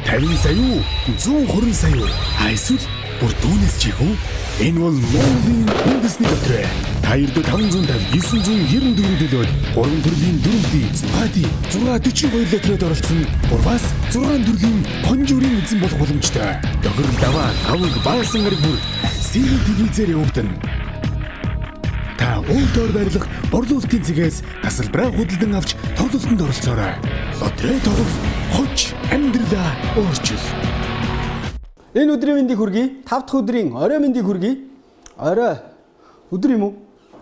50 сая юу? 120 сая юу? Эсвэл бүр түүнээс ч их үү? Энэ бол Монголын үндэсний дотроо. Таярд 550 994 төлөөд 3 төрлийн дөрөвдий зугаати 642 литрээр оролцсон. Урвас 6 төрлийн хонжуурын эзэн болох боломжтой. Дохирол даваа авиг баасан гараг бүр сэрэг телевизээр явагдана. Та өөртөө барилах борлуулалтын цэгээс тасалбараа худалдан авч тоглолтод оролцоорой. Лотерей тоглох хоч амьдралаа өөрчил. Энэ өдрийн мэндийг хүргэе. 5 дахь өдрийн орой мэндийг хүргэе. Орой өдөр юм уу?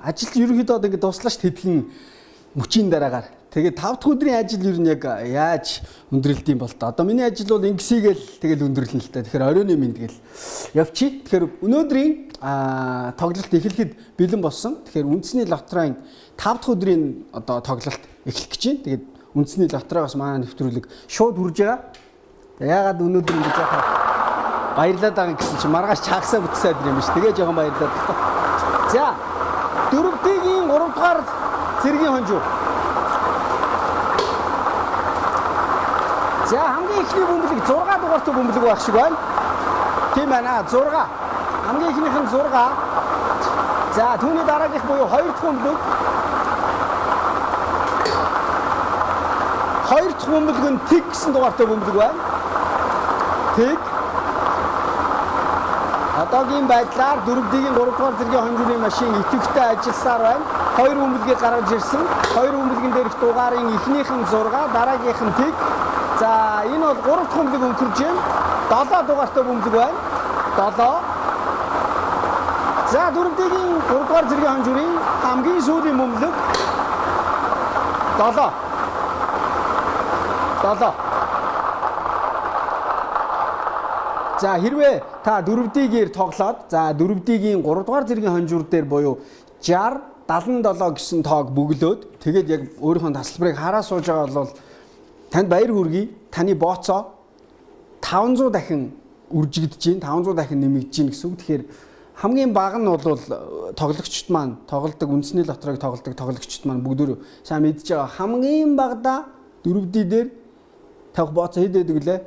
Ажил ерөнхийдөө одоо ингэ дуслаа ш тэтгэн мөчийн дараагаар. Тэгээд 5 дахь өдрийн ажил ер нь яг яаж өндөрлөлт юм бол та. Одоо миний ажил бол ингэсийгээл тэгэл өндөрлөн л та. Тэгэхээр оройны мэнд гэл явчих. Тэгэхээр өнөөдрийн тоглолт эхлэхэд бэлэн болсон. Тэгэхээр үндэсний лотерейн 5 дахь өдрийн одоо тоглолт эхлэх гэж байна. Тэгээд үндэсний лотерейгоос манай нэвтрүүлэг шууд хүрж байгаа. Яагаад өнөөдөр ингэж яхаа баярлаад байгаа гэсэн чинь маргааш чагсаа бүтсээд юм биш. Тэгээ жоохон баярлаад. За. Дөрөвдгийн 3 дугаар зэргийн хонжуу. За хамгийн ихний бөмбөлөг 6 дугаартай бөмбөлөг байх шиг байна. Тийм байна 6. Хамгийн ихнийх нь 6. За түүний дараагийнх буюу 2 дахь бөмбөлөг. 2 дахь бөмбөлөг нь тэг гэсэн дугаартай бөмбөлөг байна. Тэг. Одоогийн байдлаар дөрөвдгийн 3 дугаар зэргийн хонжууны машин идэвхтэй ажилласаар байна. 2 бөмбөлгийг гаргаж ирсэн. 2 бөмбөлгөн дээрх дугаарын эхнийх нь 6, дараагийнх нь тэг. За энэ бол 3 дахь бөмбөлөг өнхөрж байна. 7 дугаартай бөмбөлөг байна. 7. За дөрөвдгийн 3 дугаар зэргийн хонжуурын хамгийн сүүлийн бөмбөлөг 7. 7. За хэрвээ та дөрөвдгийг тоглоод за дөрөвдгийн 3 дугаар зэргийн хонжуур дээр буюу 60 77 гэсэн тоог бөглөөд тэгээд яг өөрийнхөө тасалбарыг хараа сууж байгаа бол танд баяр хүргэе. Таны бооцоо 500 дахин үржигдэж гин 500 дахин нэмэгдэж гин гэсэн үг. Тэгэхээр хамгийн бага нь бол тоглогчд маань тоглодог үндэсний лотерейг тоглодог тоглогчд маань бүгдөө сайн мэдж байгаа. Хамгийн багадаа дөрөвдий дээр тавих бооцоо хэд байдаг лээ?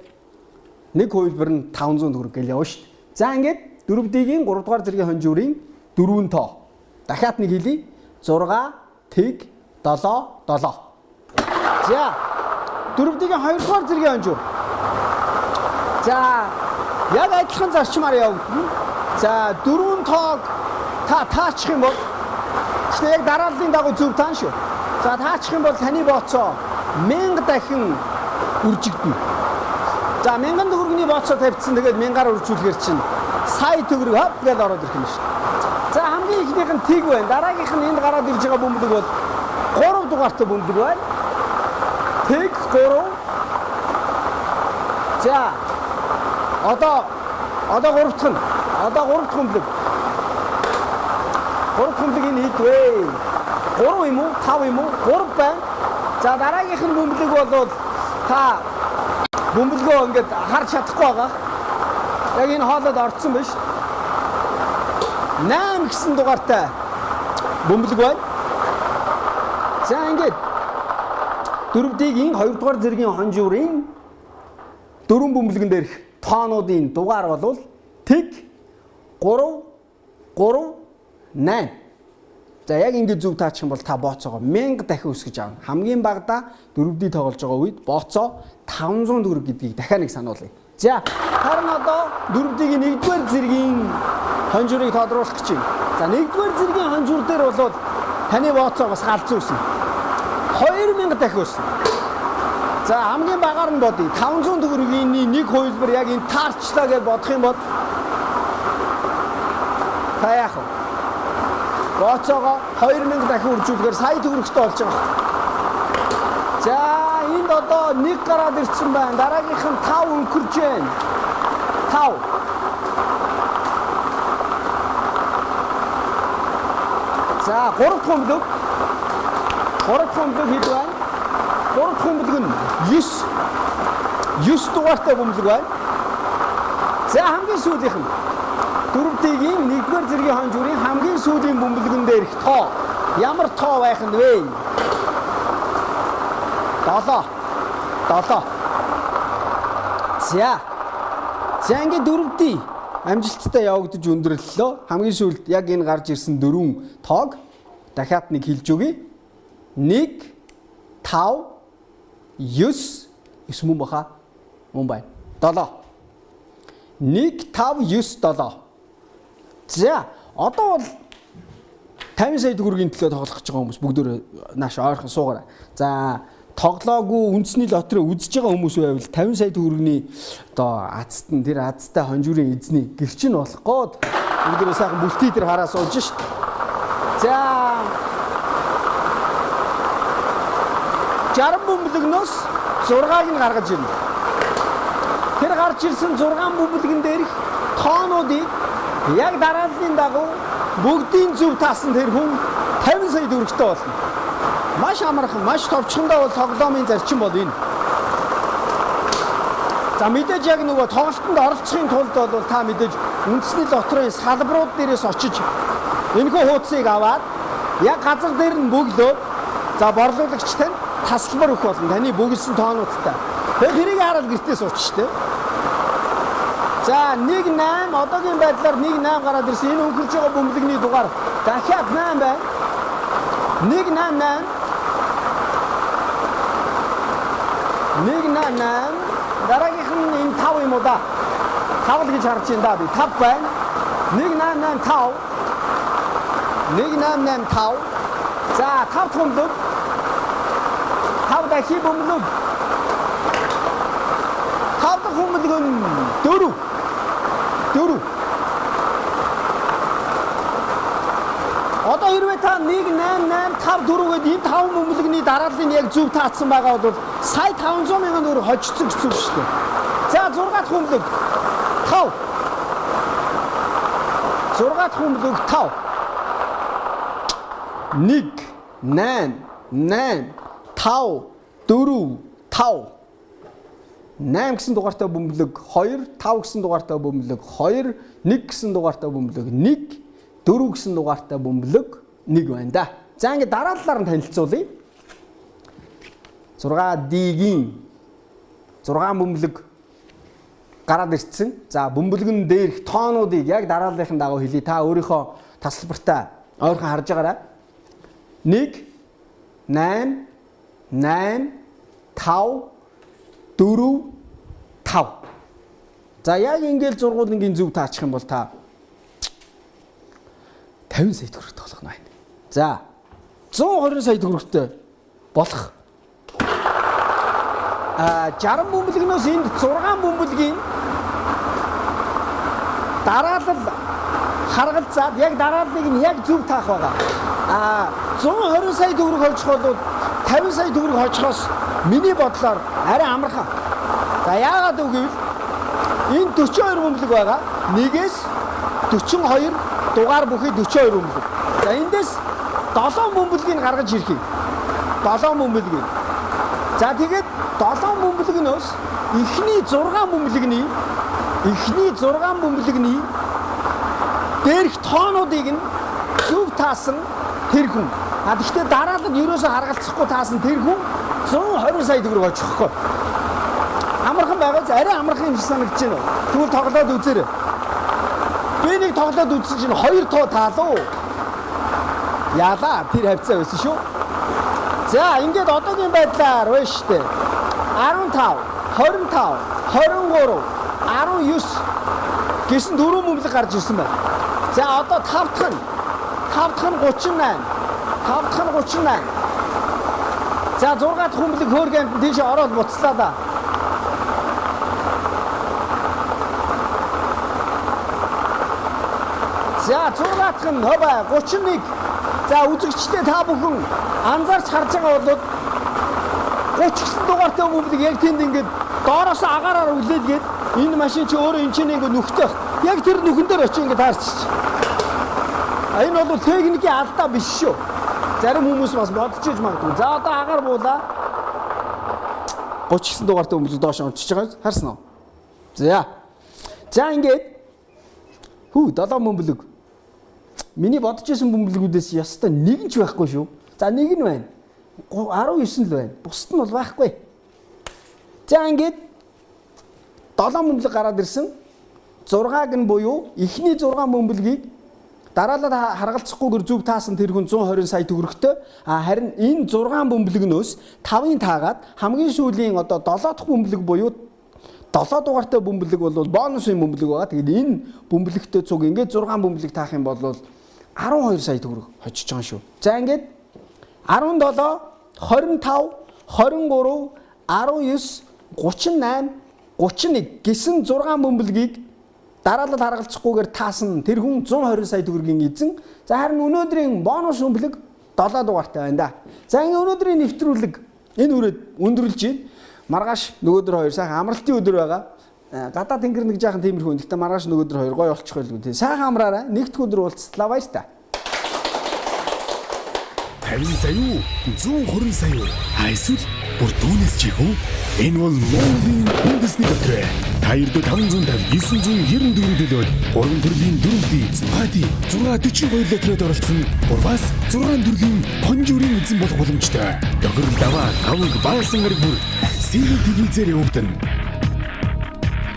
Нэг хувилбар нь 500 төгрөг гэл явна шүү дээ. За ингээд дөрөвдгийн 3 дугаар зэргийн хонжуурын 4 тоо. Дахиад нэг хэлье. 6 тэг 7 7. За дөрөвдгийн 2 дугаар зэргийн хонжуур. За яг адилхан зарчмаар явагдана. За 4 тоог та таачих юм бол тэгвэл яг дарааллын дагуу зөв таан шүү. За таачих юм бол таны бооцоо 1000 дахин үржигдэнэ. За 1000 төгрөгийн бооцоо тавьчихсан тэгээд 1000-аар үржүүлэхээр чинь сая төгрөг хап гэж ороод ирэх юм шүү. За хамгийн ихнийх нь тэг байна. Дараагийнх нь энд гараад ирж байгаа бөмбөлөг бол 3 дугаартай бөмбөлөг байна. Тэг 3. За одоо 3 дахь нь. Одоо 3 дахь бөмбөлөг. 3 дахь бөмбөлөгийн хэд вэ? 3 юм уу? 5 юм уу? 3 байна. За дараагийнх нь бөмбөлөг бол та бөмбөлгөө ингээд харж чадахгүй байгаа. Яг энэ хоолойд орцсон биш. 8 гэсэн дугаартай бөмбөлөг байна. За ингээд дөрөвдгийн 2 дугаар зэргийн хонжуурын 4 бөмбөлгөн дээрх тоонуудын дугаар бол тэг 3 3 8. За яг ингэ зөв таачих юм бол та бооцоогоо 1000 дахин өсгөж аавна. Хамгийн багадаа дөрөвдий тоглож байгаа үед бооцоо 500 төгрөг гэдгийг дахиад нэг сануулъя. За харин одоо дөрөвдгийн 1-р зэргийн хонжуурыг тодруулах гэж байна. За 1-р зэргийн хонжуур дээр бол таны бооцоо бас галзуу өснө. 2000 дахин өснө. За хамгийн багаар нь бодъё. 500 төгрөгийн нэг хувилбар яг энэ таарчлаа гэж бодох юм бол та яах вэ? Бооцоогоо 2000 дахин үржүүлэхээр сая төгрөгтэй болж байгаа. За энд одоо нэг гараад ирсэн байна. Дараагийнх нь 5 өнхөрж байна. 5. За 3 дахь бөмбөлөг. 3 дахь бөмбөлөг хэд байна? 3 дахь бөмбөлөг нь 9. 9 дугаартай бөмбөлөг байна. За хамгийн сүүлийнх нь дөрөвдгийн 1-р зэргийн хонжуурын хамгийн сүүлийн бөмбөлгөн дээрх тоо. Ямар тоо байх нь вэ? 7. 7. За. За ингээд дөрөвдий амжилттай явагдаж өндөрлөлөө. Хамгийн сүүлд яг энэ гарч ирсэн 4 тоог дахиад нэг хэлж өгье. 1 5 9 мөн баха. Мөн байна. 7. 1 5 9 7. За, одоо бол 50 сая төгрөгийн төлөө тоглох гэж байгаа хүмүүс бүгдөө нааш ойрхон суугаарай. За, тоглоогүй үндэсний лотерей үзэж байгаа хүмүүс байвал 50 сая төгрөгийн одоо азт нь тэр азтай хонжуурын эзний гэрч нь болох гээд бүгдөө сайхан бүлтий дээр хараа суулж шít. За 60 бөмбөлгнөөс 6-ыг нь гаргаж ирнэ. Тэр гарч ирсэн 6 бөмбөлгөн дээрх тоонуудыг яг дарааллын дагуу бүгдийн зөв таасан тэр хүн 50 сая төгрөгтэй болно. Маш амархан, маш товчхондоо бол тоглоомын зарчим бол энэ. За мэдээж яг нөгөө тоглолтод оролцохын тулд бол та мэдээж үндэсний лотерейн салбарууд дээрээс очиж энэхүү хуудсыг аваад яг газар дээр нь бөглөөд за борлуулагч тань тасалбар өгөх болно таны бөглсөн тоонуудтай. Тэгэхээр тэрийг хараад гэртээ сууч штэ. За 1-8 одоогийн байдлаар 1-8 гараад ирсэн. Энэ өнгөрч байгаа бөмбөлгний дугаар дахиад 8 байна. 1-8-8 1-8 дараагийнх нь энэ 5 юм уу да? 5 л гэж харж байна да би. 5 байна. 1-8-8 5 1-8-8 5 за 5 бөмбөлөг 5 дахин бөмбөлөг 5 дахь бөмбөлөг нь 4 Одоо хэрвээ та 1-8-8 5 4 гээд энэ 5 бөмбөлгний дарааллыг яг зөв таацсан байгаа бол сая 500 мянган төгрөг хожицсон гэсэн үг шүү дээ. За 6 дахь бөмбөлөг 5 6 дахь бөмбөлөг 5 1 8 8 5 4 5 8 гэсэн дугаартай бөмбөлөг 2 5 гэсэн дугаартай бөмбөлөг 2 1 гэсэн дугаартай бөмбөлөг 1 4 гэсэн дугаартай бөмбөлөг 1 байна да. За ингээд дарааллаар нь танилцуулъя. 6D-гийн 6 бөмбөлөг гараад ирсэн. За бөмбөлгөн дээрх тоонуудыг яг дарааллын дагуу хэлье. Та өөрийнхөө тасалбартаа ойрхон харж байгаарай. 1 8 8 5 4 5. За яг ингээл зургуулынгийн зөв таачих юм бол та 50 сая төгрөг тоглох нь байна. За 120 сая төгрөгтэй болох 60 бөмбөлгнөөс энд 6 бөмбөлгийн дараалал харгалзаад яг дарааллыг нь яг зөв таах байгаа. 120 сая төгрөг хожих бол 50 сая төгрөг хожихоос миний бодлоор арай амархан. За яагаад вэ гэвэл энэ 42 бөмбөлөг байгаа. Нэгээс 42 дугаар бүхий 42 бөмбөлөг. За эндээс 7 бөмбөлгийг гаргаж ирэх юм. 7 бөмбөлгийг. За тэгээд 7 бөмбөлгнөөс эхний 6 бөмбөлгийн дээрх тоонуудыг нь зөв таасан тэр хүн. Гэхдээ дараалал ерөөсөө харгалцахгүй таасан тэр хүн 120 сая төгрөг очихгүй. Амархан байгааз арай амархан юм шиг санагдаж байна. Тэгвэл тоглоод үзээрэй. Би нэг тоглоод үзсэн чинь 2 тоо таалуу. Яалаа тэр хавцаа байсан шүү. За ингээд одоогийн байдлаар байна шүү дээ. 15, 25, 23, 19 гэсэн 4 бөмбөлөг гарч ирсэн байна. За одоо 5 дахь нь 38. 5 дахь нь 38. За 6 дахь бөмбөлөг хөөргөнд тийш ороод буцлаа да. За 6 дахь нь 31. За үзэгчдээ та бүхэн анзаарч харж байгаа бол 30 гэсэн дугаартай бөмбөлөг яг тэнд ингээд доороос агаараар үлээлгээд энэ машин чи өөрөө энэ чинь ингээд нүхтэй. Яг тэр нүхэн дээр очиж ингээд таарчих. Энэ бол техникийн алдаа биш шүү. Зарим хүмүүс бас бодож иж магадгүй. За одоо агаар буулаа. 30 гэсэн дугаартай бөмбөлөг доош онцож байгаа харсан уу? За. За ингээд 7 бөмбөлөг. Миний бодож исэн бөмбөлгүүдээс ястаа нэг нь ч байхгүй шүү. За нэг нь байна. 19 л байна. Бусд нь бол байхгүй. За ингээд 7 бөмбөлөг гараад ирсэн. 6-г нь буюу эхний 6 бөмбөлгийг дараалал харгалзахгүйгээр зөв таасан тэр хүн 120 сая төгрөгтэй. Харин энэ 6 бөмбөлгнөөс 5-ыг таагаад хамгийн сүүлийн одоо 7 дахь бөмбөлөг буюу 7 дугаартай бөмбөлөг бол бонусын бөмбөлөг байгаа. Тэгээд энэ бөмбөлөгтэй цуг ингээд 6 бөмбөлөг таах юм бол 12 сая төгрөг хочиж байгаа шүү. За ингээд 17, 25, 23, 19, 38, 31 гэсэн 6 бөмбөлгийг дараалал харгалзахгүйгээр таасан тэр хүн 120 сая төгрөгийн эзэн. За харин өнөөдрийн бонус бөмбөлөг 7 дугаартай байна да. За ингээд өнөөдрийн нэвтрүүлэг энэ үрээд өндөрлж байна. Маргааш нөгөөдөр хоёр сайхан амралтын өдөр байгаа. Гадаа тэнгэр нэг жаахан тиймэрхүү. Гэхдээ маргааш нөгөөдөр хоёр гоё болчих байлгүй тий. Сайхан амраарай. Нэгдүгээр өдөр уулзлаа баяр та. 50 сая юу? 120 сая юу? Эсвэл бүр түүнээс ч их үү? Энэ бол Монголын үндэсний дотор. Та ердөө 550 994 төлөөд 3 төрлийн дөрөвдөө эзэн. Хати 642 литрээр оролцсон. Урбас 6 төрлийн хонжуурын эзэн болох боломжтой. Догор даваа гавг баасан гараг бүр сэрэг телевизээр явагдана.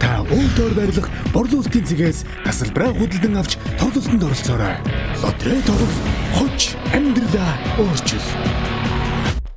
Та өөртөө барилах борлуулалтын цэгээс тасалбараа худалдан авч тоглолтод оролцоорой. Лотерей тоглох хоч амьдралаа өөрчил.